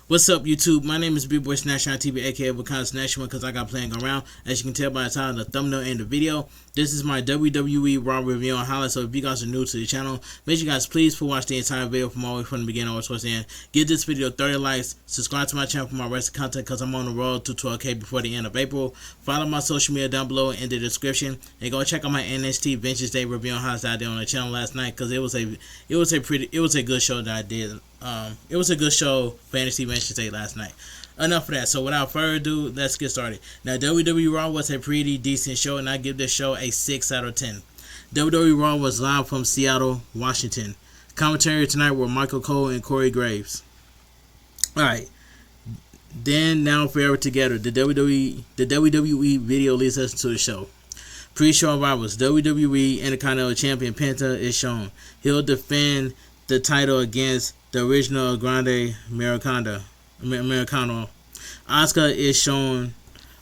What's up, YouTube? My name is Bigboysnacksjonnytv, aka Snatch because I got playing around. As you can tell by the title, the thumbnail, and the video, this is my WWE Raw review and highlights. So if you guys are new to the channel, make sure you guys please watch the entire video from all the way from the beginning all the way towards the end. Give this video 30 likes. Subscribe to my channel for my wrestling content because I'm on the road to 12K before the end of April. Follow my social media down below in the description, and go check out my NXT Vengeance Day review and highlights that I did on the channel last night because it was a good show that I did. It was a good show for NXT Vengeance Day last night. Enough of that. So without further ado, let's get started. Now, WWE Raw was a pretty decent show, and I give this show a 6 out of 10. WWE Raw was live from Seattle, Washington. Commentary tonight were Michael Cole and Corey Graves. Alright. Then, now, forever together. The WWE video leads us to the show. Pre-show rivals. WWE Intercontinental Champion Penta is shown. He'll defend the title against the original Grande Americano. Asuka is shown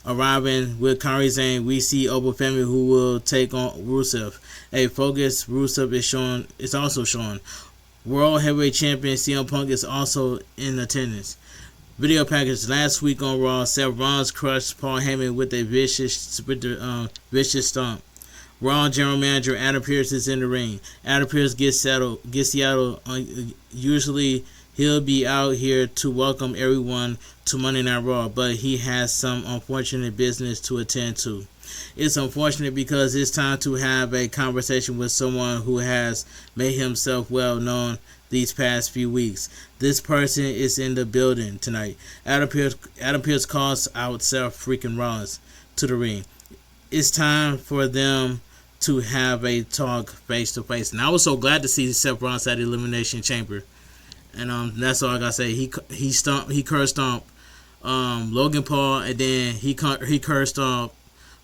arriving with Kairi Sane. We see Open Family who will take on Rusev. A focused Rusev is also shown. World Heavyweight Champion CM Punk is also in attendance. Video package. Last week on Raw, Seth Rollins crushed Paul Heyman with a vicious stomp. Raw General Manager Adam Pearce is in the ring. Adam Pearce gets Seattle. Usually he'll be out here to welcome everyone to Monday Night Raw, but he has some unfortunate business to attend to. It's unfortunate because it's time to have a conversation with someone who has made himself well known these past few weeks. This person is in the building tonight. Adam Pearce calls out Seth freaking Rollins to the ring. It's time for them to have a talk face to face, and I was so glad to see Seth Rollins at the Elimination Chamber. And that's all I gotta say. He curse stomped Logan Paul, and then he curse stomped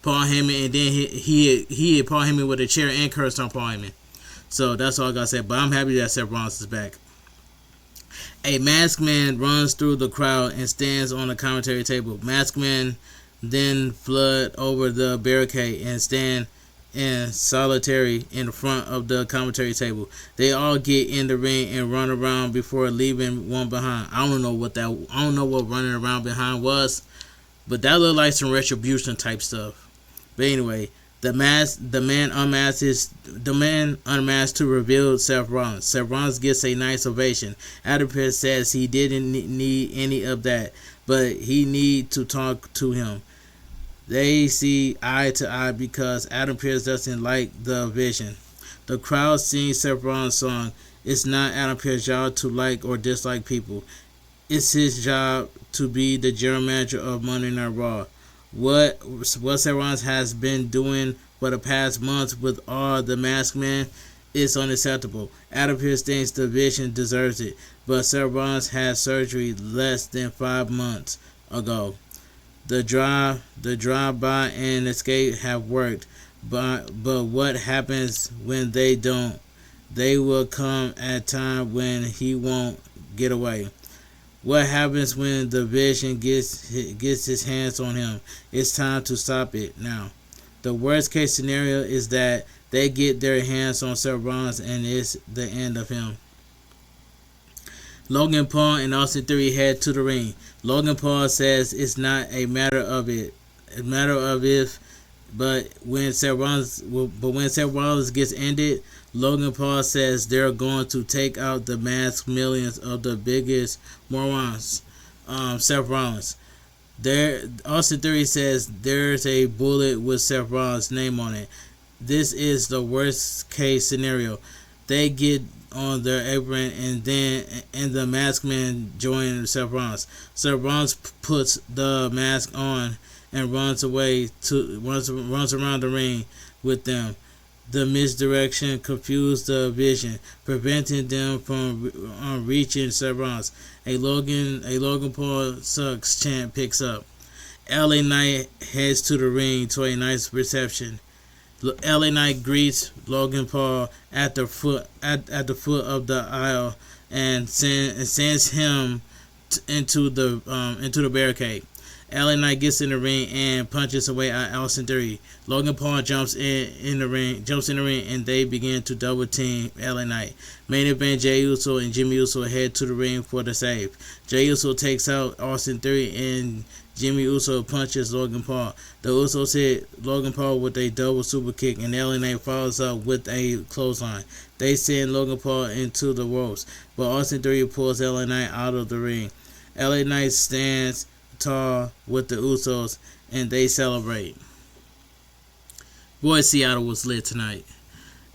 Paul Heyman, and then he hit Paul Heyman with a chair and curse stomped Paul Heyman. So that's all I gotta say. But I'm happy that Seth Rollins is back. A masked man runs through the crowd and stands on the commentary table. Masked men then flood over the barricade and stand in solitary in front of the commentary table. They all get in the ring and run around before leaving one behind. I don't know what running around behind was, but that looked like some retribution type stuff. But anyway, the man unmasked to reveal Seth Rollins. Seth Rollins gets a nice ovation. Adam Pearce says he didn't need any of that, but he need to talk to him. They see eye to eye because Adam Pearce doesn't like the vision. The crowd sings Seth Rollins' song. It's not Adam Pearce's job to like or dislike people. It's his job to be the general manager of Monday Night Raw. What Seth Rollins has been doing for the past months with all the masked men is unacceptable. Adam Pearce thinks the vision deserves it, but Seth Rollins had surgery less than 5 months ago. The drive-by and escape have worked, but what happens when they don't? They will come at a time when he won't get away. What happens when the Vision gets his hands on him? It's time to stop it now. The worst case scenario is that they get their hands on Seth Rollins and it's the end of him. Logan Paul and Austin Theory head to the ring. Logan Paul says it's not a matter of if, but when Seth Rollins gets ended, Logan Paul says they're going to take out the masked millions of the biggest morons, Seth Rollins. Austin Theory says there's a bullet with Seth Rollins' name on it. This is the worst case scenario. They get on their apron and the masked man join Seth Rollins. Seth Rollins puts the mask on and runs around the ring with them. The misdirection confused the Vision, preventing them from reaching Seth Rollins. A Logan Paul sucks chant picks up. LA Knight heads to the ring to a nice reception. LA Knight greets Logan Paul at the foot of the aisle and sends him into the barricade. LA Knight gets in the ring and punches away at Austin Theory. Logan Paul jumps in the ring, and they begin to double team LA Knight. Main event: Jey Uso and Jimmy Uso head to the ring for the save. Jey Uso takes out Austin Theory and Jimmy Uso punches Logan Paul. The Usos hit Logan Paul with a double super kick, and LA Knight follows up with a clothesline. They send Logan Paul into the ropes, but Austin Theory pulls LA Knight out of the ring. LA Knight stands tall with the Usos, and they celebrate. Boy, Seattle was lit tonight.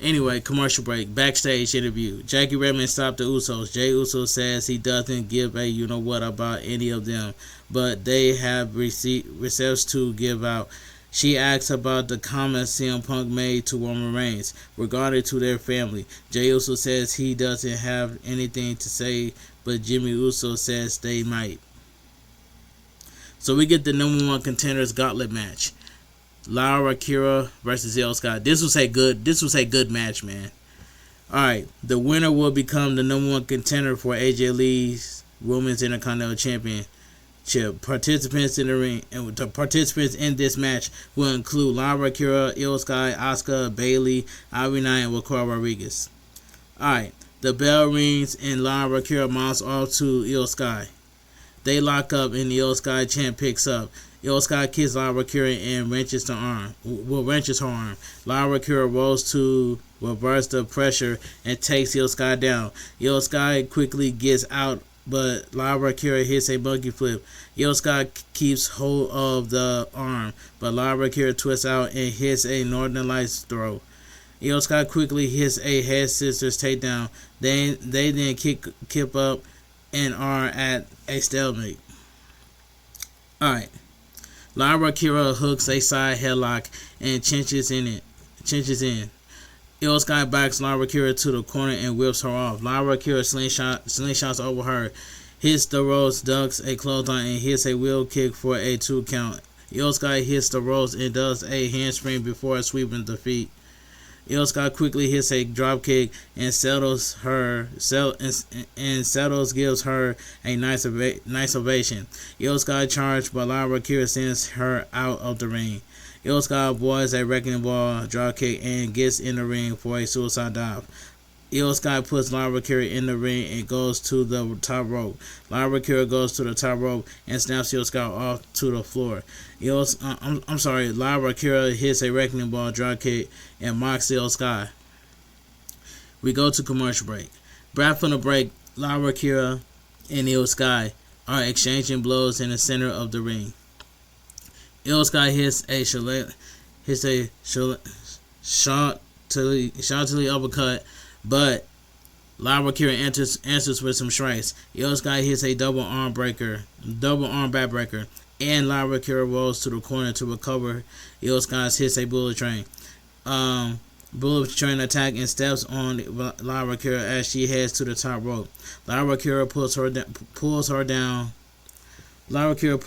Anyway, commercial break. Backstage interview. Jackie Redmond stopped the Usos. Jey Uso says he doesn't give a you-know-what about any of them, but they have receipts to give out. She asks about the comments CM Punk made to Roman Reigns regarding to their family. Jey Uso says he doesn't have anything to say, but Jimmy Uso says they might. So we get the number one contenders gauntlet match. Lyra Kira versus Io Sky. This was a good match, man. Alright, the winner will become the number one contender for AJ Lee's Women's Intercontinental Championship. Participants in the ring, and the participants in this match will include Lyra Kira, Io Sky, Asuka, Bayley, Ivy Knight, and Raquel Rodriguez. Alright, the bell rings and Lyra Kira mounts off to Io Sky. They lock up and the Io Sky champ picks up. Io Sky kicks Lyra Kira and wrenches her arm. Lyra Kira rolls to reverse the pressure and takes Io Sky down. Io Sky quickly gets out, but Lyra Kira hits a monkey flip. Io Sky keeps hold of the arm, but Lyra Kira twists out and hits a Northern Lights throw. Io Sky quickly hits a head scissors takedown. They then kick up and are at a stalemate. Alright. Lyra Kira hooks a side headlock and chinches in. Io Sky backs Lyra Kira to the corner and whips her off. Lyra Kira slingshots over her, hits the ropes, ducks a clothesline, and hits a wheel kick for a 2 count. Io Sky hits the ropes and does a handspring before sweeping the feet. Io Sky quickly hits a drop kick and gives her a nice ovation. Io Sky charged, but Lyra Kira sends her out of the ring. Io Sky avoids a wrecking ball drop kick and gets in the ring for a suicide dive. Io Sky puts Lyra Kira in the ring and goes to the top rope. Lyra Kira goes to the top rope and snaps Io Sky off to the floor. Lyra Kira hits a wrecking ball drop kick and mocks Io Sky. We go to commercial break. Back from the break, Lyra Kira and Io Sky are exchanging blows in the center of the ring. Io Sky hits a Chantilly uppercut, but Lyra Kira answers with some strikes. Io Sky hits a double arm backbreaker, and Lyra Kira rolls to the corner to recover. Io Sky hits a bullet train attack and steps on Lyra Kira as she heads to the top rope. Lyra Kira pulls her down. Lyra Kira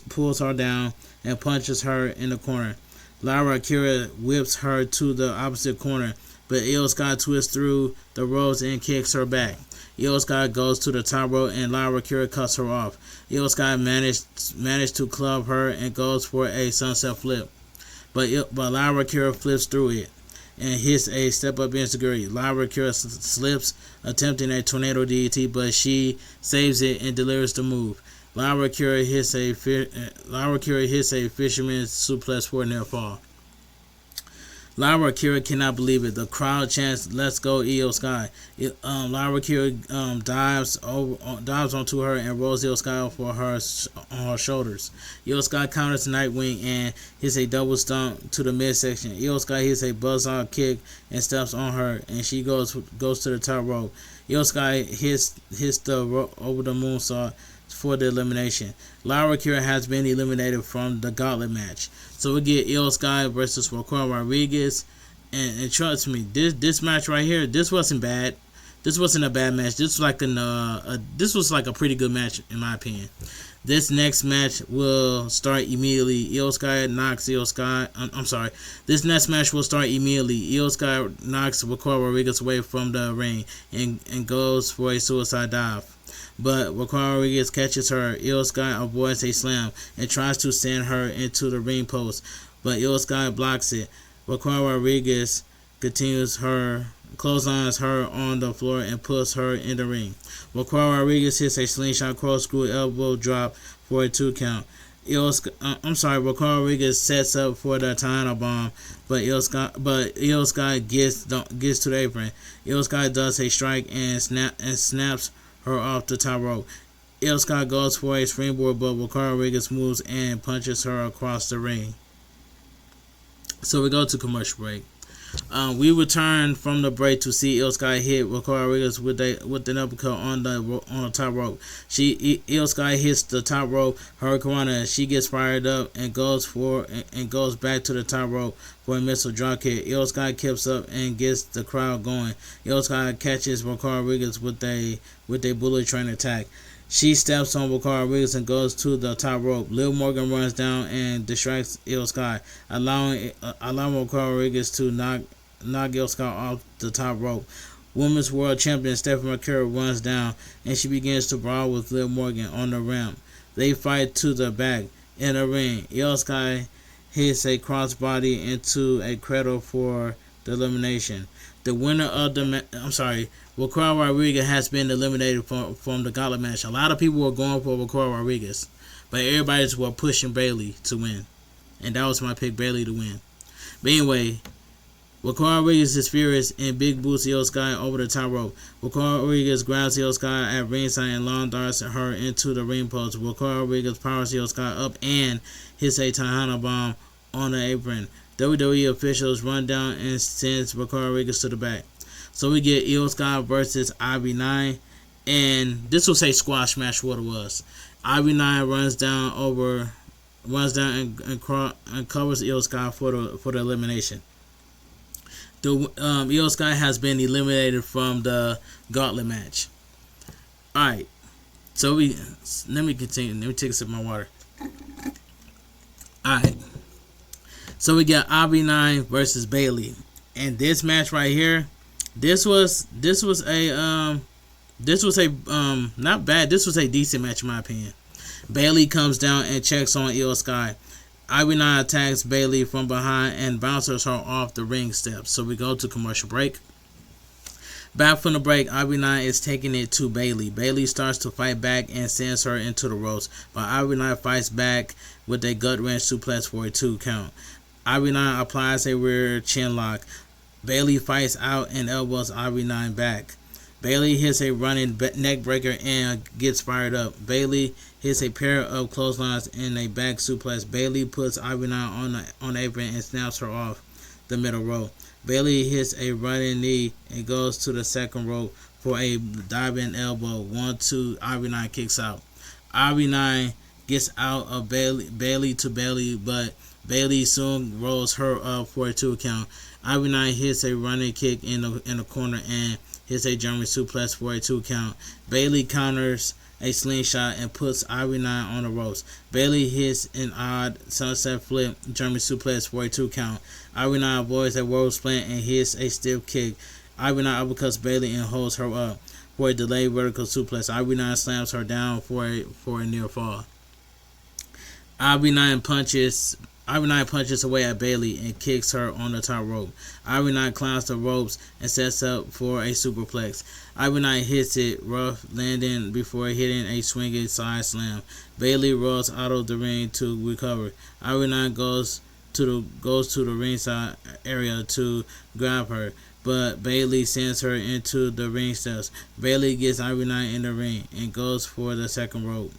pulls her down and punches her in the corner. Lyra Kira whips her to the opposite corner, but Io Sky twists through the ropes and kicks her back. Io Sky goes to the top rope and Lyra Kira cuts her off. Io Sky managed to club her and goes for a sunset flip, but Lyra Kira flips through it and hits a step-up ensiguri. Lyra Kira slips, attempting a tornado DDT, but she saves it and delivers the move. Lyra Kira hits a fisherman suplex for a near fall. Lyra Kira cannot believe it. The crowd chants, "Let's go, Io Sky." Lyra Kira dives onto her and rolls Io Sky on her shoulders. Io Sky counters Nightwing and hits a double stomp to the midsection. Io Sky hits a buzzsaw kick and steps on her, and she goes to the top rope. Io Sky hits the rope over the moonsault for the elimination. Lyra Kira has been eliminated from the gauntlet match. So we get Io Sky versus Raquel Rodriguez, and trust me, this match right here, this wasn't bad. This wasn't a bad match. This was like a pretty good match in my opinion. This next match will start immediately. This next match will start immediately. Io Sky knocks Raquel Rodriguez away from the ring and goes for a suicide dive. but Raquel Rodriguez catches her. Io Sky avoids a slam and tries to send her into the ring post, but Io Sky blocks it. Raquel Rodriguez continues her clotheslines her on the floor and puts her in the ring. Raquel Rodriguez hits a slingshot corkscrew elbow drop for a 2 count. Raquel Rodriguez sets up for the Tiana bomb, but Io Sky gets to the apron. Io Sky does a strike and snaps her off the top rope. Io Sky goes for a springboard, but Raquel Rodriguez moves and punches her across the ring. So we go to commercial break. We return from the break to see Io Sky hit Raquel Rodriguez with an uppercut on the top rope. Io Sky hits the top rope Hurricanrana. She gets fired up and goes back to the top rope for a missile drop kick. Io Sky keeps up and gets the crowd going. Io Sky catches Raquel Rodriguez with a bullet train attack. She steps on Raquel Rodriguez and goes to the top rope. Liv Morgan runs down and distracts Io Sky, allowing Raquel Rodriguez to knock Io Sky off the top rope. Women's World Champion Stephanie McCurry runs down and she begins to brawl with Liv Morgan on the ramp. They fight to the back in the ring. Io Sky hits a crossbody into a cradle for the elimination. The winner of Raquel Rodriguez has been eliminated from the gauntlet match. A lot of people were going for Raquel Rodriguez, but everybody was pushing Bayley to win, and that was my pick, Bayley to win. But anyway, Raquel Rodriguez is furious and big boosts Io Sky over the top rope. Raquel Rodriguez grabs Io Sky at ringside and lawn darts her into the ring post. Raquel Rodriguez powers Io Sky up and hits a Tiana bomb on the apron. WWE officials run down and sends Raquel Rodriguez to the back. So we get Io Sky versus IB9, and this was a squash match. What it was, IB9 runs down and covers Io Sky for the elimination. Io Sky has been eliminated from the gauntlet match. All right, so let me continue. Let me take a sip of my water. All right. So we got IB9 versus Bayley, and this match right here, this was a not bad. This was a decent match in my opinion. Bayley comes down and checks on Io Sky. IB9 attacks Bayley from behind and bounces her off the ring steps. So we go to commercial break. Back from the break, IB9 is taking it to Bayley. Bayley starts to fight back and sends her into the ropes, but IB9 fights back with a gut wrench suplex for a 2 count. IB9 applies a rear chin lock. Bayley fights out and elbows IB9 back. Bayley hits a running neck breaker and gets fired up. Bayley hits a pair of clotheslines and a back suplex. Bayley puts IB9 on the apron and snaps her off the middle rope. Bayley hits a running knee and goes to the second rope for a diving elbow. 1-2, IB9 kicks out. IB9 gets out of Bayley to Bayley, but Bayley soon rolls her up for a 2 count. IB9 hits a running kick in the corner and hits a German suplex for a 2 count. Bayley counters a slingshot and puts IB9 on the ropes. Bayley hits an odd sunset flip German suplex for a 2 count. IB9 avoids a world split and hits a stiff kick. IB9 uppercuts Bayley and holds her up for a delayed vertical suplex. IB9 slams her down for a near fall. IB9 punches away at Bayley and kicks her on the top rope. IB9 climbs the ropes and sets up for a superplex. IB9 hits it rough, landing before hitting a swinging side slam. Bayley rolls out of the ring to recover. IB9 goes to the ringside area to grab her, but Bayley sends her into the ring steps. Bayley gets IB9 in the ring and goes for the second rope.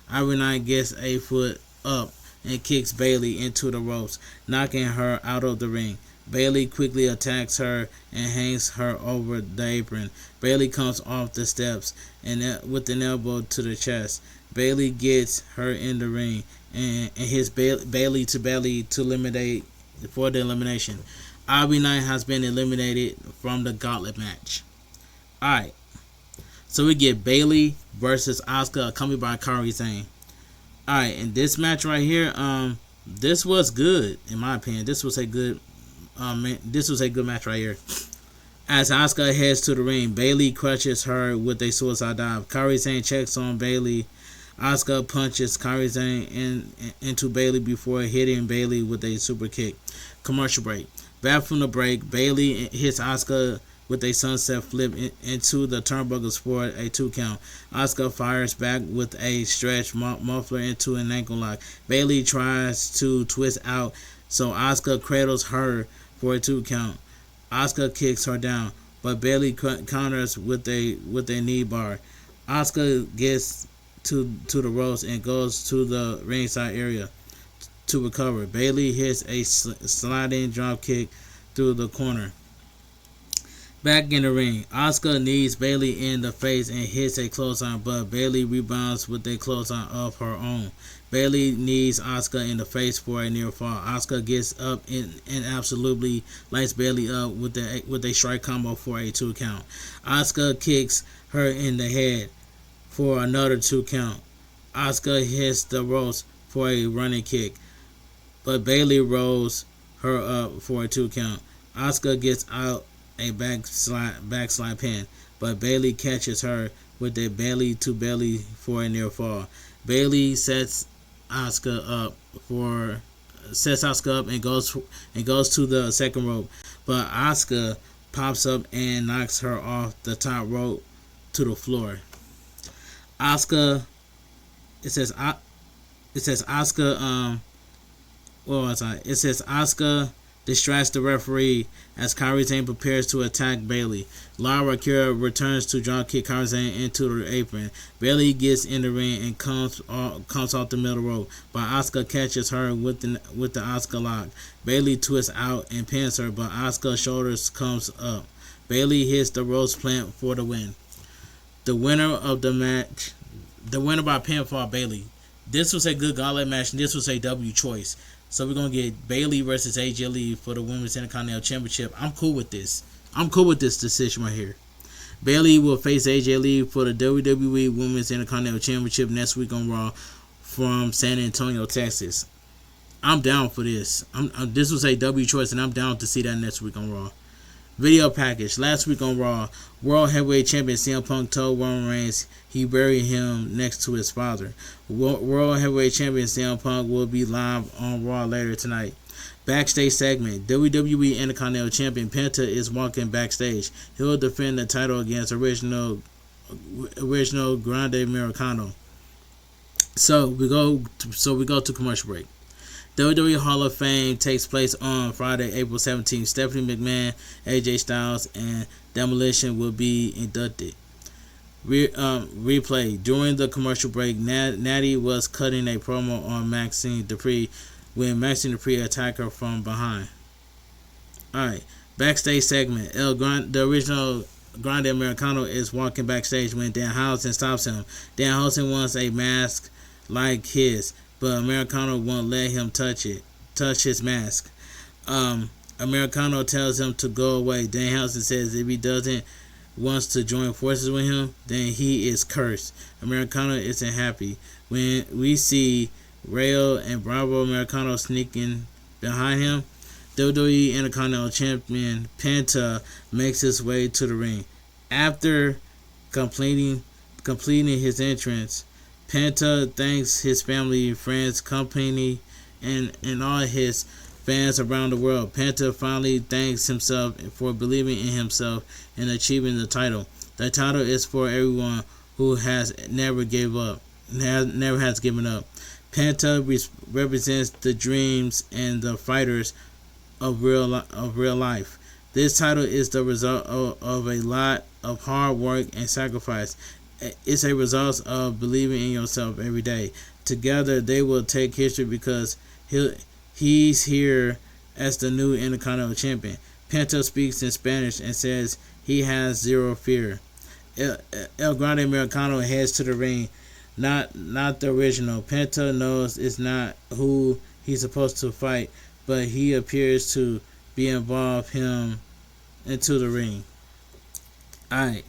IB9 gets a foot up and kicks Bayley into the ropes, knocking her out of the ring. Bayley quickly attacks her and hangs her over the apron. Bayley comes off the steps and with an elbow to the chest. Bayley gets her in the ring and hits Bayley to eliminate for the elimination. IB9 has been eliminated from the gauntlet match. Alright, so we get Bayley versus Asuka, accompanied by Kairi Sane. Alright, and this match right here, this was good in my opinion. This was a good match right here. As Asuka heads to the ring, Bayley crushes her with a suicide dive. Kairi Sane checks on Bayley. Asuka punches Kairi Sane into Bayley before hitting Bayley with a super kick. Commercial break. Back from the break, Bayley hits Asuka with a sunset flip into the turnbuckles for a 2 count. Asuka fires back with a stretch muffler into an ankle lock. Bayley tries to twist out, so Asuka cradles her for a 2 count. Asuka kicks her down, but Bayley counters with a knee bar. Asuka gets to the ropes and goes to the ringside area to recover. Bayley hits a sliding drop kick through the corner. Back in the ring, Asuka knees Bayley in the face and hits a clothesline, but Bayley rebounds with a clothesline of her own. Bayley knees Asuka in the face for a near fall. Asuka gets up and absolutely lights Bayley up with a strike combo for a 2 count. Asuka kicks her in the head for another 2 count. Asuka hits the ropes for a running kick, but Bayley rolls her up for a 2 count. Asuka gets out a backslide pin, but Bayley catches her with a belly to belly for a near fall. Bayley sets Asuka up and goes to the second rope, but Asuka pops up and knocks her off the top rope to the floor. Asuka distracts the referee as Kairi Sane prepares to attack Bayley. Lara Kira returns to dropkick Kairi Sane into the apron. Bayley gets in the ring and comes off the middle rope, but Asuka catches her with the Asuka lock. Bayley twists out and pins her, but Asuka's shoulders comes up. Bayley hits the rose plant for the win. The winner by pinfall, Bayley. This was a good gauntlet match, and this was a W choice. So we're going to get Bayley versus AJ Lee for the Women's Intercontinental Championship. I'm cool with this. I'm cool with this decision right here. Bayley will face AJ Lee for the WWE Women's Intercontinental Championship next week on Raw from San Antonio, Texas. I'm down for this. This was a W choice, and I'm down to see that next week on Raw. Video package. Last week on Raw, World Heavyweight Champion CM Punk told Roman Reigns he buried him next to his father. World Heavyweight Champion CM Punk will be live on Raw later tonight. Backstage segment. WWE Intercontinental Champion Penta is walking backstage. He'll defend the title against original Grande Americano. So we go to commercial break. WWE Hall of Fame takes place on Friday, April 17th. Stephanie McMahon, AJ Styles, and Demolition will be inducted. Replay. During the commercial break, Natty was cutting a promo on Maxine Dupree when Maxine Dupree attacked her from behind. Alright. Backstage segment. The original Grande Americano is walking backstage when Danhausen stops him. Danhausen wants a mask like his, but Americano won't let him touch his mask. Americano tells him to go away. Danhausen says if he doesn't wants to join forces with him, then he is cursed. Americano isn't happy. When we see Rayo and Bravo Americano sneaking behind him, WWE Intercontinental Champion Penta makes his way to the ring. After completing his entrance, Penta thanks his family, friends, company, and all his fans around the world. Penta finally thanks himself for believing in himself and achieving the title. The title is for everyone who has never given up. Penta represents the dreams and the fighters of real life. This title is the result of a lot of hard work and sacrifice. It's a result of believing in yourself every day. Together, they will take history because he's here as the new Intercontinental Champion. Penta speaks in Spanish and says he has zero fear. El Grande Americano heads to the ring, not the original. Penta knows it's not who he's supposed to fight, but he appears to be involved him into the ring. Alright.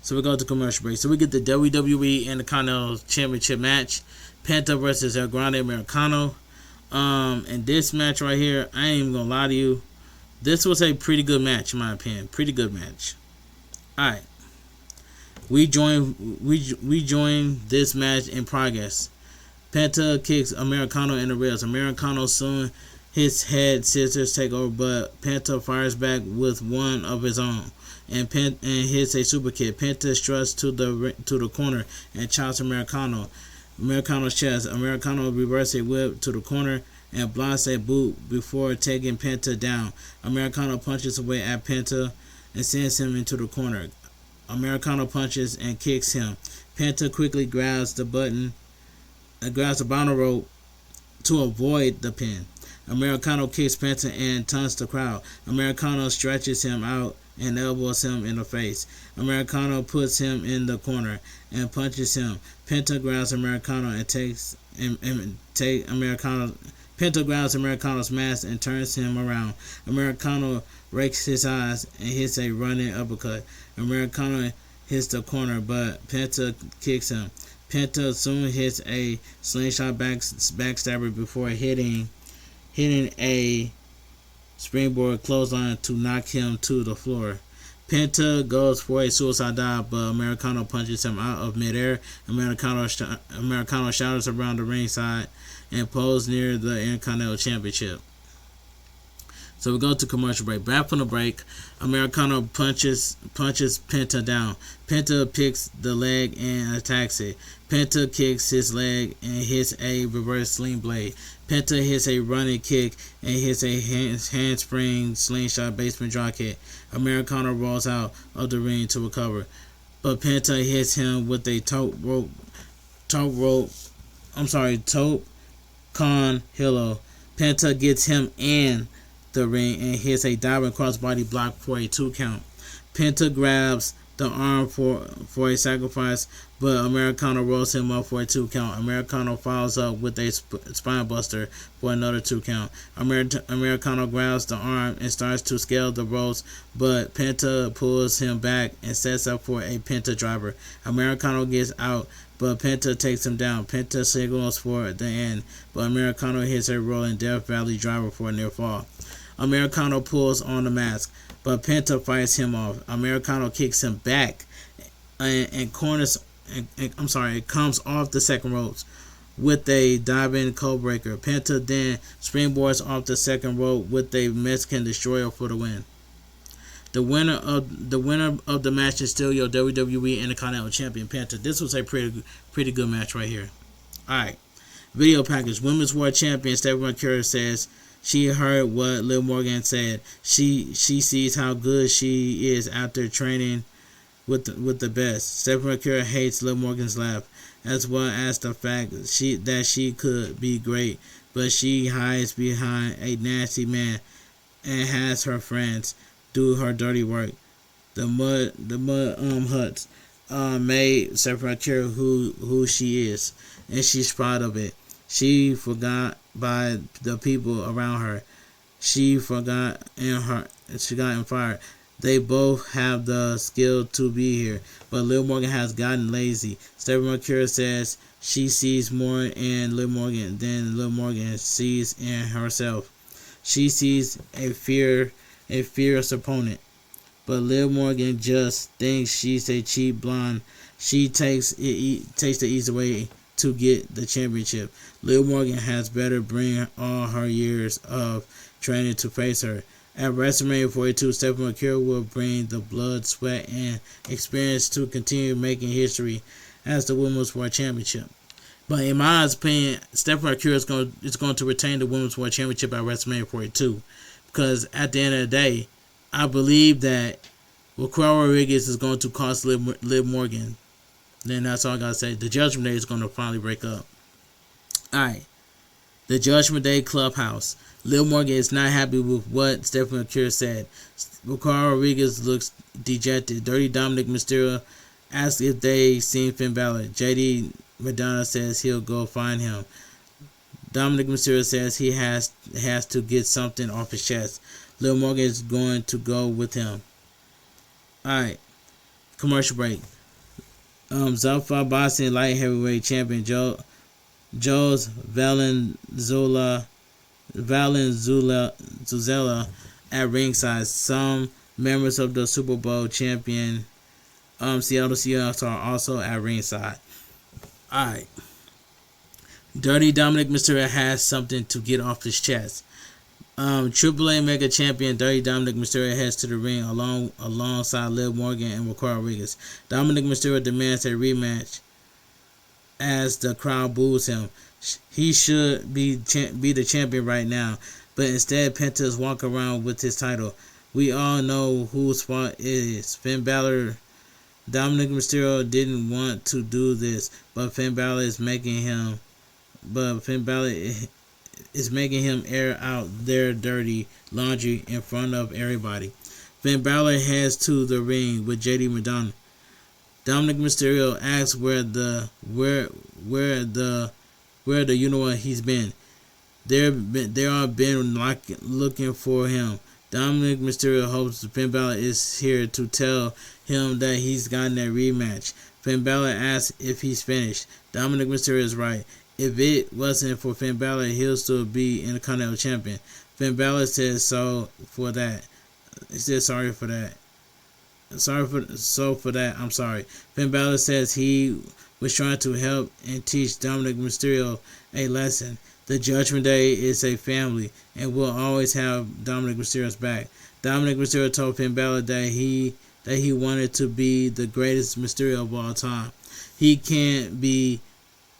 So we go to commercial break. So we get the WWE Intercontinental Championship match. Penta versus El Grande Americano. And this match right here, I ain't even gonna lie to you. This was a pretty good match in my opinion. Pretty good match. Alright. We join this match in progress. Penta kicks Americano in the ribs. Americano soon his head scissors take over, but Penta fires back with one of his own and hits a super kick. Penta struts to the corner and chops Americano's chest. Americano reverses a whip to the corner and blocks a boot before taking Penta down. Americano punches away at Penta and sends him into the corner. Americano punches and kicks him. Penta quickly grabs the bottom rope to avoid the pin. Americano kicks Penta and taunts the crowd. Americano stretches him out and elbows him in the face. Americano puts him in the corner and punches him. Penta grabs Americano and Penta grabs Americano's mask and turns him around. Americano rakes his eyes and hits a running uppercut. Americano hits the corner, but Penta kicks him. Penta soon hits a slingshot backstabber before hitting a springboard clothesline to knock him to the floor. Penta goes for a suicide dive, but Americano punches him out of midair. Americano shatters around the ringside and poses near the Intercontinental Championship. So we go to commercial break. Back from the break, Americano punches Penta down. Penta picks the leg and attacks it. Penta kicks his leg and hits a reverse sling blade. Penta hits a running kick and hits a handspring slingshot basement dropkick. Americano rolls out of the ring to recover, but Penta hits him with a tope con hilo. Penta gets him in the ring and hits a diving crossbody block for a 2 count. Penta grabs the arm for a sacrifice, but Americano rolls him up for a 2 count. Americano follows up with a spine buster for another 2 count. Americano grabs the arm and starts to scale the ropes, but Penta pulls him back and sets up for a Penta driver. Americano gets out, but Penta takes him down. Penta signals for the end, but Americano hits a rolling Death Valley driver for a near fall. Americano pulls on the mask, but Penta fights him off. Americano kicks him back and comes off the second ropes with a diving code breaker. Penta then springboards off the second rope with a Mexican destroyer for the win. The winner of the match is still your WWE Intercontinental Champion, Penta. This was a pretty good match right here. Alright. Video package. Women's World Champion Stephanie McCurry says she heard what Liv Morgan said. She sees how good she is after training with the best. Stephanie McCurry hates Liv Morgan's laugh, as well as the fact that she could be great, but she hides behind a nasty man and has her friends do her dirty work. The mud huts made Stephanie McCurry who she is, and she's proud of it. She forgot by the people around her. She got fired. They both have the skill to be here, but Liv Morgan has gotten lazy. Stephanie McCurry says she sees more in Liv Morgan than Liv Morgan sees in herself. She sees a fierce opponent, but Liv Morgan just thinks she's a cheap blonde. She takes the easy way to get the championship. Liv Morgan has better bring all her years of training to face her. At WrestleMania 42, Stephanie McCurry will bring the blood, sweat, and experience to continue making history as the Women's World Championship. But in my opinion, Stephanie McCurry is going to retain the Women's World Championship at WrestleMania 42, because at the end of the day, I believe that Raquel Rodriguez is going to cost Liv Morgan. Then that's all I gotta say. The Judgment Day is going to finally break up. Alright. The Judgment Day Clubhouse. Liv Morgan is not happy with what Stephanie McCurry said. Raquel Rodriguez looks dejected. Dirty Dominik Mysterio asks if they seen Finn Balor. JD Madonna says he'll go find him. Dominik Mysterio says he has to get something off his chest. Liv Morgan is going to go with him. Alright. Commercial break. Zalfa Boxing Light Heavyweight Champion Joe's Valenzuela at ringside. Some members of the Super Bowl champion Seattle Seahawks are also at ringside. Alright. Dirty Dominik Mysterio has something to get off his chest. AAA Mega Champion Dirty Dominik Mysterio heads to the ring alongside Liv Morgan and Ricardo Rodriguez. Dominik Mysterio demands a rematch as the crowd boos him. He should be the champion right now, but instead Penta's walk around with his title. We all know whose fault it is. Finn Balor. Dominik Mysterio didn't want to do this, but Finn Balor is making him. Is making him air out their dirty laundry in front of everybody. Finn Balor heads to the ring with JD McDonagh. Dominik Mysterio asks where the you know what he's been. They are been looking for him. Dominik Mysterio hopes Finn Balor is here to tell him that he's gotten a rematch. Finn Balor asks if he's finished. Dominik Mysterio is right. If it wasn't for Finn Balor, he'll still be Intercontinental Champion. Finn Balor says so for that. He says sorry for that. I'm sorry. Finn Balor says he was trying to help and teach Dominik Mysterio a lesson. The Judgment Day is a family and will always have Dominik Mysterio's back. Dominik Mysterio told Finn Balor that he wanted to be the greatest Mysterio of all time. He can't be,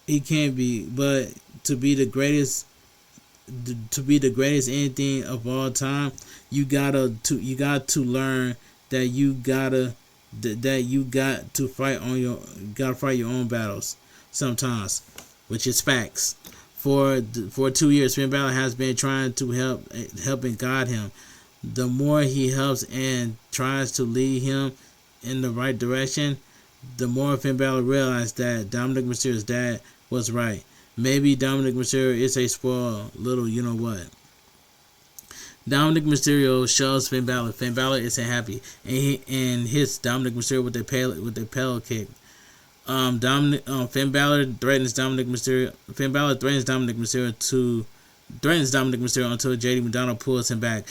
but to be the greatest anything of all time, you got to learn that you got to fight your own battles sometimes, which is facts. For 2 years, Finn Balor has been trying to help and guide him. The more he helps and tries to lead him in the right direction, the more Finn Balor realized that Dominik Mysterio's dad was right. Maybe Dominik Mysterio is a spoiled little you know what. Dominik Mysterio shows Finn Balor. Finn Balor isn't happy, and hits Dominik Mysterio with the pedal kick. Finn Balor threatens Dominik Mysterio. Finn Balor threatens Dominik Mysterio until JD McDonagh pulls him back.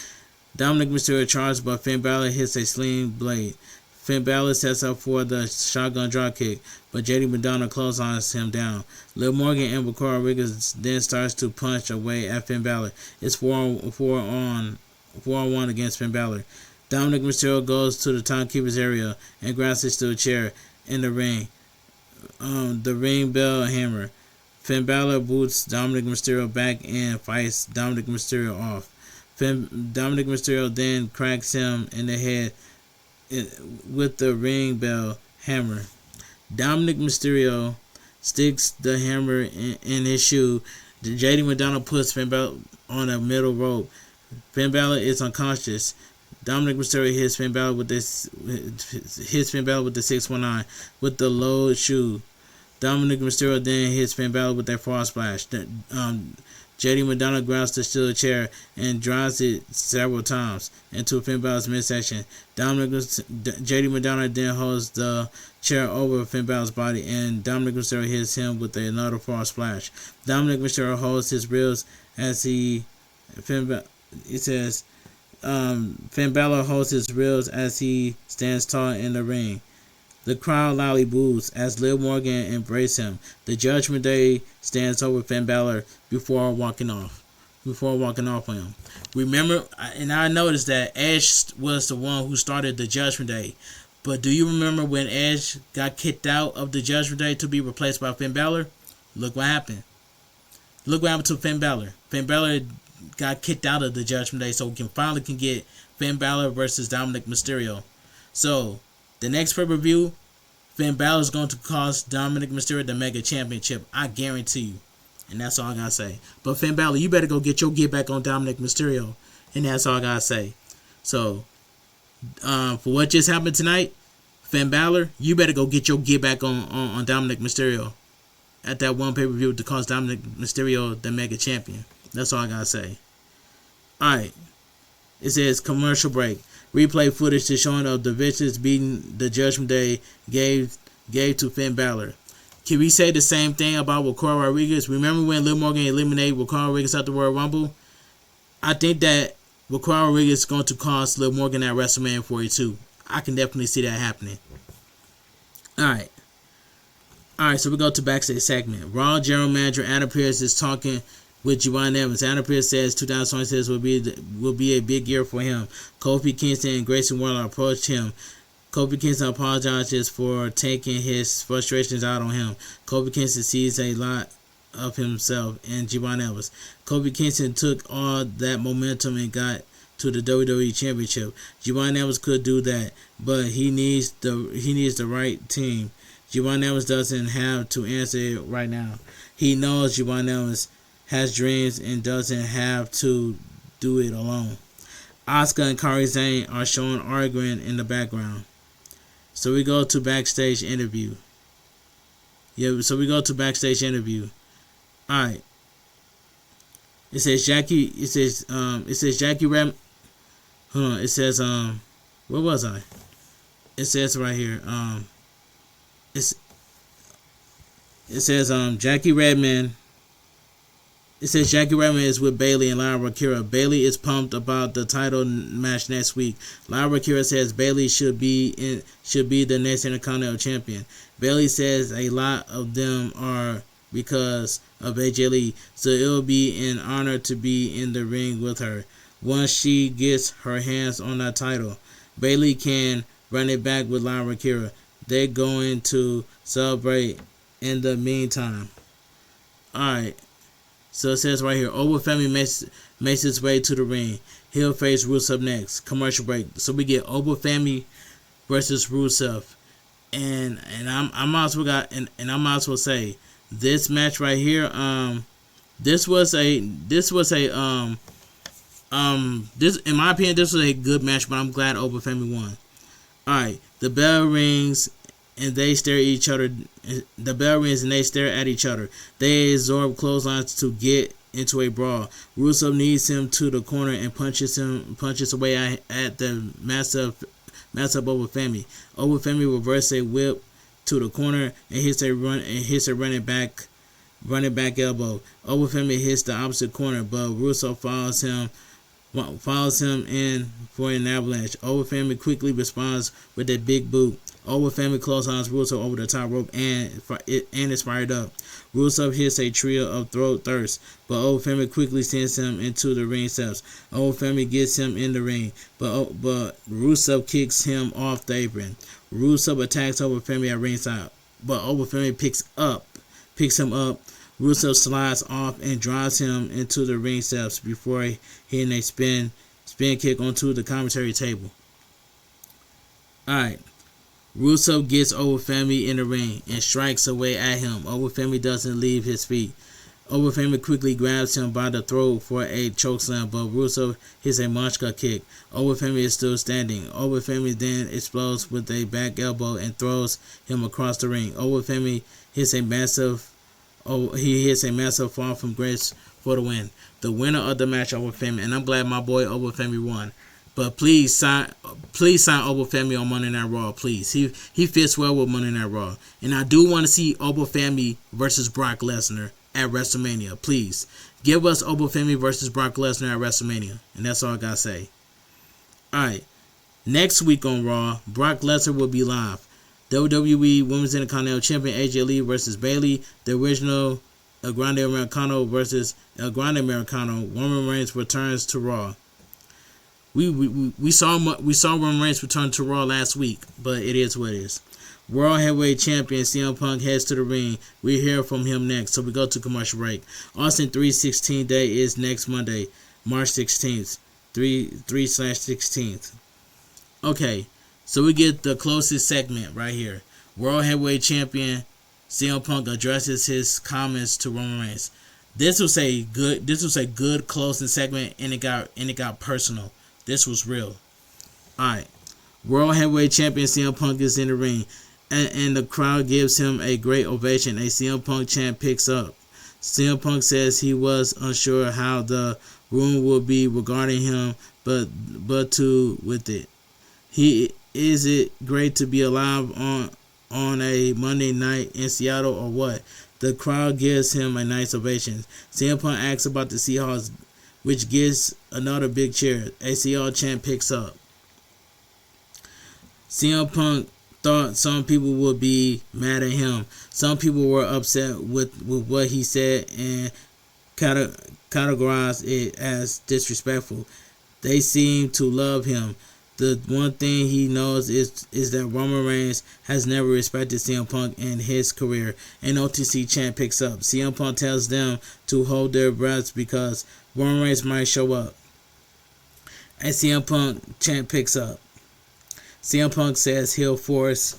Dominik Mysterio charges, but Finn Balor hits a sling blade. Finn Balor sets up for the shotgun dropkick, but JD McDonagh clotheslines him down. Liv Morgan and Ricardo Rodriguez then starts to punch away at Finn Balor. It's 4-on-1 against Finn Balor. Dominik Mysterio goes to the timekeeper's area and grabs his steel chair in the ring. The ring bell hammer. Finn Balor boots Dominik Mysterio back and fights Dominik Mysterio off. Dominik Mysterio then cracks him in the head with the ring bell hammer. Dominik Mysterio sticks the hammer in his shoe. JD McDonagh puts Finn Balor on a middle rope. Finn Balor is unconscious. Dominik Mysterio hits Finn Balor with the 619 with the low shoe. Dominik Mysterio then hits Finn Balor with that frog splash. JD McDonagh grabs the steel chair and drives it several times into Finn Balor's midsection. JD McDonagh then holds the chair over Finn Balor's body, and Dominik Mysterio hits him with another frog splash. Dominik Mysterio holds his ribs as Finn Balor holds his ribs as he stands tall in the ring. The crowd loudly boos as Liv Morgan embraces him. The Judgment Day stands over Finn Balor before walking off on him. Remember, and I noticed that Edge was the one who started the Judgment Day. But do you remember when Edge got kicked out of the Judgment Day to be replaced by Finn Balor? Look what happened. Look what happened to Finn Balor. Finn Balor got kicked out of the Judgment Day, so we finally can get Finn Balor versus Dominik Mysterio. So the next pay-per-view, Finn Balor is going to cost Dominik Mysterio the Mega Championship. I guarantee you. And that's all I gotta say. But Finn Balor, you better go get your get back on Dominik Mysterio. And that's all I gotta say. So, for what just happened tonight, Finn Balor, you better go get your get back on Dominik Mysterio at that one pay-per-view to cost Dominik Mysterio the Mega Champion. That's all I gotta say. Alright. It says commercial break. Replay footage to showing of the Vicious beating the Judgment Day gave to Finn Balor. Can we say the same thing about Ricardo Rodriguez? Remember when Liv Morgan eliminated Ricardo Rodriguez at the Royal Rumble? I think that Ricardo Rodriguez is going to cost Liv Morgan at WrestleMania 42. I can definitely see that happening. Alright. Alright, so we go to backstage segment. Raw General Manager Adam Pearce is talking with Juwan Evans. Adam Pearce says 2026 will be a big year for him. Kofi Kingston and Grayson Waller approached him. Kofi Kingston apologizes for taking his frustrations out on him. Kofi Kingston sees a lot of himself in Juwan Evans. Kofi Kingston took all that momentum and got to the WWE Championship. Juwan Evans could do that, but he needs the right team. Juwan Evans doesn't have to answer it right now. He knows Juwan Evans has dreams and doesn't have to do it alone. Asuka and Kairi Sane are shown arguing in the background. So we go to backstage interview. Alright. It says Jackie Ram. Hold on. It says where was I? It says right here. It says Jackie Redman. It says Jackie Redman is with Bayley and Lyra Kira. Bayley is pumped about the title match next week. Lyra Kira says Bayley should be the next Intercontinental Champion. Bayley says a lot of them are because of AJ Lee, so it'll be an honor to be in the ring with her once she gets her hands on that title. Bayley can run it back with Lyra Kira. They're going to celebrate in the meantime. Alright. So it says right here, Obafemi makes his way to the ring. He'll face Rusev next. Commercial break. So we get Obafemi versus Rusev, and I might as well say this match right here. This in my opinion, this was a good match, but I'm glad Obafemi won. All right, the bell rings. And they stare at each other. The bell rings and they stare at each other. They absorb clotheslines to get into a brawl. Rusev needs him to the corner and punches away at the massive Obafemi. Obafemi reverses a whip to the corner and hits a running back elbow. Obafemi hits the opposite corner, but Rusev follows him in for an avalanche. Obafemi quickly responds with a big boot. Obafemi clotheslines Rusev over the top rope and is fired up. Rusev hits a trio of throat thrusts, but Obafemi quickly sends him into the ring steps. Obafemi gets him in the ring, but Rusev kicks him off the apron. Rusev attacks Obafemi at ringside, but Obafemi picks him up. Rusev slides off and drives him into the ring steps before hitting a spin kick onto the commentary table. Alright. Rusev gets Obafemi in the ring and strikes away at him. Obafemi doesn't leave his feet. Obafemi quickly grabs him by the throat for a chokeslam, but Rusev hits a Machka kick. Obafemi is still standing. Obafemi then explodes with a back elbow and throws him across the ring. Obafemi hits a massive fall from grace for the win. The winner of the match, Obafemi, and I'm glad my boy Obafemi won. But please sign Obafemi on Monday Night Raw, please. He fits well with Monday Night Raw. And I do want to see Obafemi versus Brock Lesnar at WrestleMania. Please. Give us Obafemi versus Brock Lesnar at WrestleMania. And that's all I got to say. Alright. Next week on Raw, Brock Lesnar will be live. WWE Women's Intercontinental Champion AJ Lee versus Bayley. The original El Grande Americano versus El Grande Americano. Roman Reigns returns to Raw. We saw Roman Reigns return to Raw last week, but it is what it is. World Heavyweight Champion CM Punk heads to the ring. We hear from him next, so we go to commercial break. Austin 316 Day is next Monday, March 16th. 3/16th. Okay, so we get the closest segment right here. World Heavyweight Champion CM Punk addresses his comments to Roman Reigns. This was a good closing segment, and it got personal. This was real. Alright. World Heavyweight Champion CM Punk is in the ring, and the crowd gives him a great ovation. A CM Punk chant picks up. CM Punk says he was unsure how the room would be regarding him, but with it. Is it great to be alive on a Monday night in Seattle or what? The crowd gives him a nice ovation. CM Punk asks about the Seahawks, which gets another big cheer. A Seahawks chant picks up. CM Punk thought some people would be mad at him. Some people were upset with what he said and categorized it as disrespectful. They seem to love him. The one thing he knows is that Roman Reigns has never respected CM Punk in his career. An OTC chant picks up. CM Punk tells them to hold their breaths because Roman Reigns might show up. And CM Punk chant picks up. CM Punk says he'll force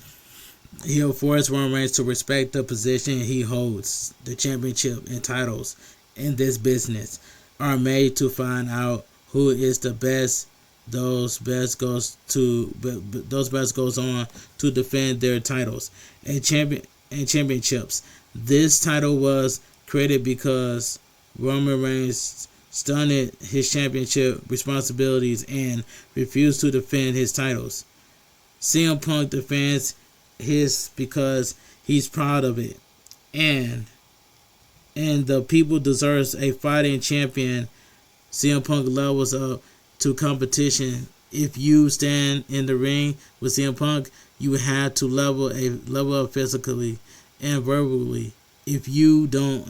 Roman Reigns to respect the position he holds. The championship and titles in this business are made to find out who is the best. Those best goes on to defend their titles and championships. This title was created because Roman Reigns stunted his championship responsibilities and refused to defend his titles. CM Punk defends his because he's proud of it, and the people deserves a fighting champion. CM Punk levels up to competition. If you stand in the ring with CM Punk, you have to level up physically and verbally. If you don't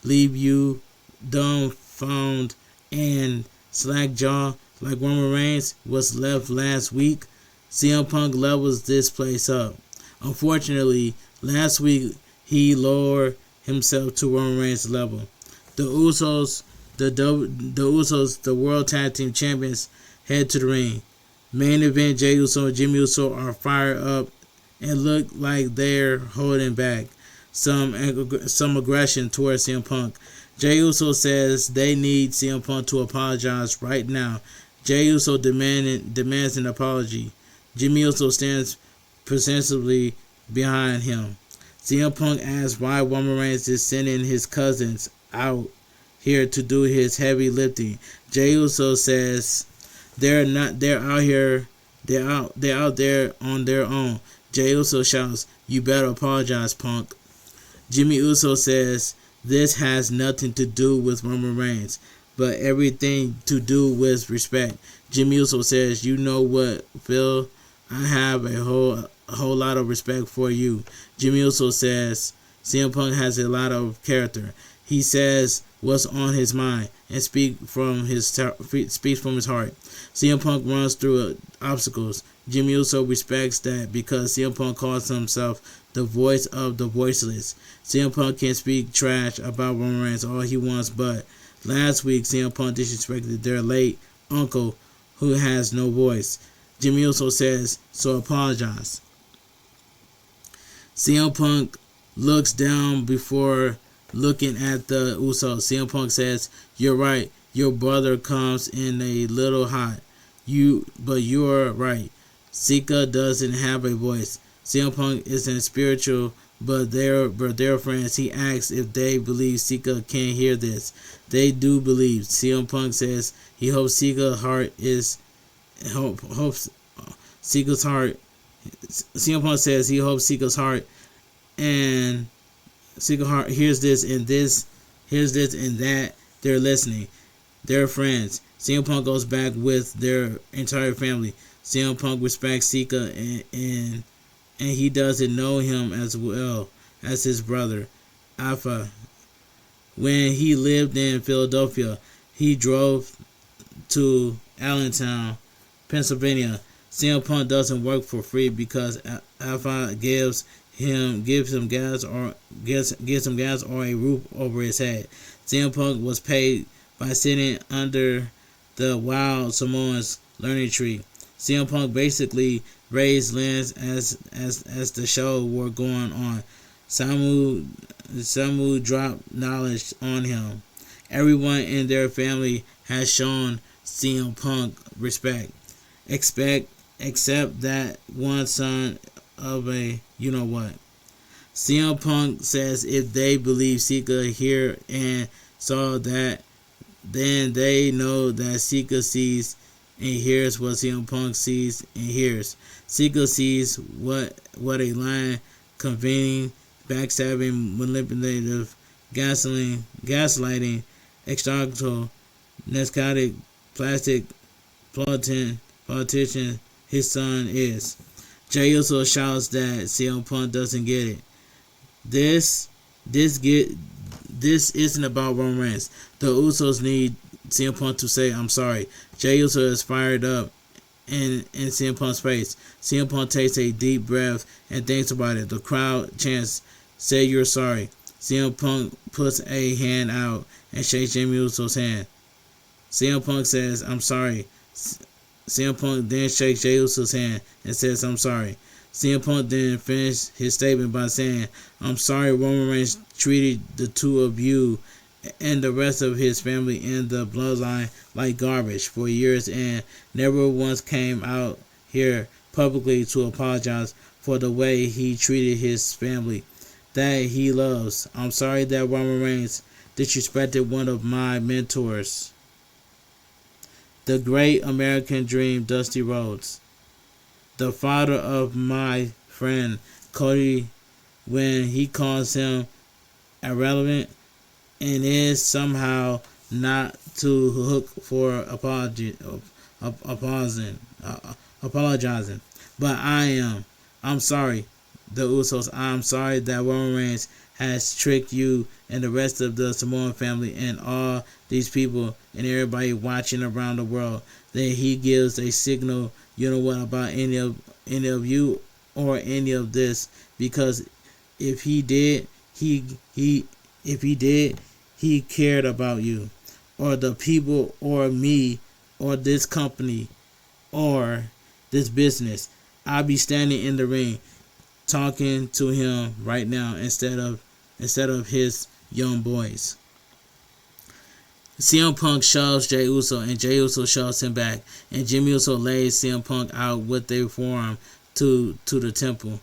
leave you dumbfounded and slack jaw like Roman Reigns was left last week. CM Punk levels this place up. Unfortunately, last week he lowered himself to Roman Reigns' level. The Usos, the World Tag Team Champions, head to the ring. Main event: Jey Uso and Jimmy Uso are fired up and look like they're holding back some aggression towards CM Punk. Jey Uso says they need CM Punk to apologize right now. Jey Uso demands an apology. Jimmy Uso stands persuasively behind him. CM Punk asks why Roman Reigns is sending his cousins out here to do his heavy lifting. Jey Uso says they're out there on their own. Jey Uso shouts, "You better apologize, Punk." Jimmy Uso says this has nothing to do with Roman Reigns, but everything to do with respect. Jimmy Uso says, "You know what, Phil? I have a whole lot of respect for you." Jimmy Uso says CM Punk has a lot of character. He says what's on his mind and speaks from his heart. CM Punk runs through obstacles. Jimmy Uso respects that because CM Punk calls himself the voice of the voiceless. CM Punk can speak trash about Roman Reigns all he wants, but last week CM Punk disrespected their late uncle who has no voice. Jimmy Uso says, "So apologize." CM Punk looks down before looking at the Usos. CM Punk says, "You're right. Your brother comes in a little hot. But you're right. Sika doesn't have a voice." CM Punk isn't spiritual, but they're friends. He asks if they believe Sika can hear this. They do believe. CM Punk says he hopes Sika's heart. CM Punk says he hopes Sika's heart and Sika's heart hears this and that. They're listening. They're friends. CM Punk goes back with their entire family. CM Punk respects Sika and he doesn't know him as well as his brother, Alpha. When he lived in Philadelphia, he drove to Allentown, Pennsylvania. CM Punk doesn't work for free because Alpha gives him gas or a roof over his head. CM Punk was paid by sitting under the Wild Samoans learning tree. CM Punk basically raised Lance as the show were going on. Samu dropped knowledge on him. Everyone in their family has shown CM Punk respect. Except that one son of a you-know-what. CM Punk says if they believe Sika hear and saw that, then they know that Sika sees and hears what CM Punk sees and hears. Sika sees what a lying, convening, backstabbing, manipulative, gaslighting, extracto, narcotic, plastic, politician his son is. Jey Uso shouts that CM Punk doesn't get it. This isn't about Roman Reigns. The Usos need CM Punk to say I'm sorry. Jey Uso is fired up in CM Punk's face. CM Punk takes a deep breath and thinks about it. The crowd chants, "Say you're sorry." CM Punk puts a hand out and shakes Jimmy Uso's hand. CM Punk says, "I'm sorry." CM Punk then shakes Jey Uso's hand and says, "I'm sorry." CM Punk then finished his statement by saying, "I'm sorry Roman Reigns treated the two of you and the rest of his family in the bloodline like garbage for years and never once came out here publicly to apologize for the way he treated his family that he loves. I'm sorry that Roman Reigns disrespected one of my mentors, the great American dream, Dusty Rhodes, the father of my friend Cody, when he calls him irrelevant and is somehow not to hook for apologizing. But I am. I'm sorry, the Usos. I'm sorry that Roman Reigns has tricked you and the rest of the Samoan family and all these people and everybody watching around the world that he gives a signal, you know what, about any of you or any of this, because if he did, he cared about you or the people or me or this company or this business. I'll be standing in the ring talking to him right now instead of his young boys. CM Punk shoves Jey Uso and Jey Uso shoves him back, and Jimmy Uso lays CM Punk out with their forearm to the temple.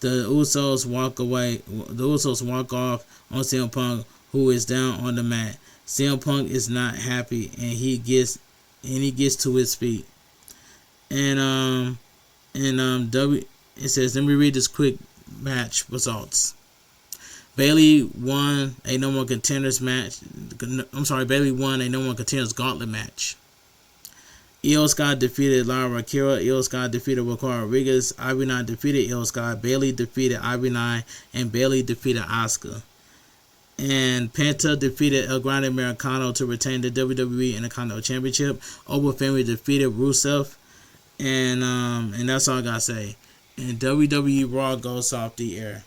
The Usos walk away. The Usos walk off on CM Punk, who is down on the mat. CM Punk is not happy, and he gets to his feet. And it says, let me read this quick match results. Bayley won a No More Contenders match. Bayley won a No More Contenders Gauntlet match. Io Sky defeated Lara Akira. Io Sky defeated Ricardo Rodriguez. Ivy 9 defeated Io Sky. Bayley defeated Ivy 9, and Bayley defeated Asuka. And Penta defeated El Grande Americano to retain the WWE Intercontinental Championship. Oba Family defeated Rusev. And that's all I gotta say. And WWE Raw goes off the air.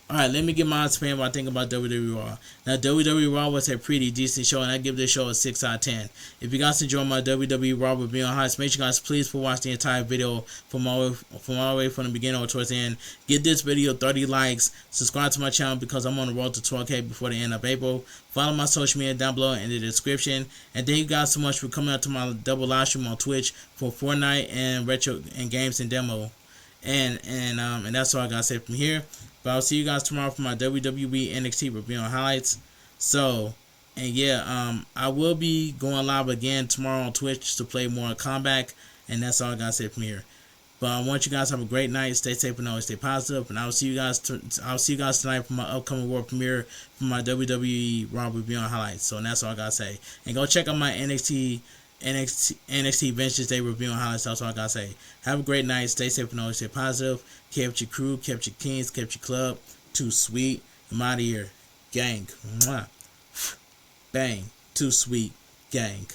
Alright, let me get my opinion what I think about WWE Raw. Now, WWE Raw was a pretty decent show, and I give this show a 6 out of 10. If you guys enjoy my WWE Raw review on highlights, make sure you guys please watch the entire video from all the way from the beginning or towards the end. Get this video 30 likes. Subscribe to my channel because I'm on the road to 12K before the end of April. Follow my social media down below in the description. And thank you guys so much for coming out to my double live stream on Twitch for Fortnite and retro and games and demo. And that's all I gotta say from here. But I'll see you guys tomorrow for my WWE NXT review on highlights. So, and yeah, I will be going live again tomorrow on Twitch to play more Combat. And that's all I gotta say from here. But I want you guys to have a great night. Stay safe and always stay positive. And I'll see you guys tonight for my upcoming world premiere for my WWE Raw review on highlights. So that's all I gotta say. And go check out my NXT Ventures Day review on highlights. That's all I gotta say. Have a great night. Stay safe and always stay positive. Kept your crew, kept your kings, kept your club. Too sweet. I'm out of here. Gang. Mwah. Bang. Too sweet. Gang.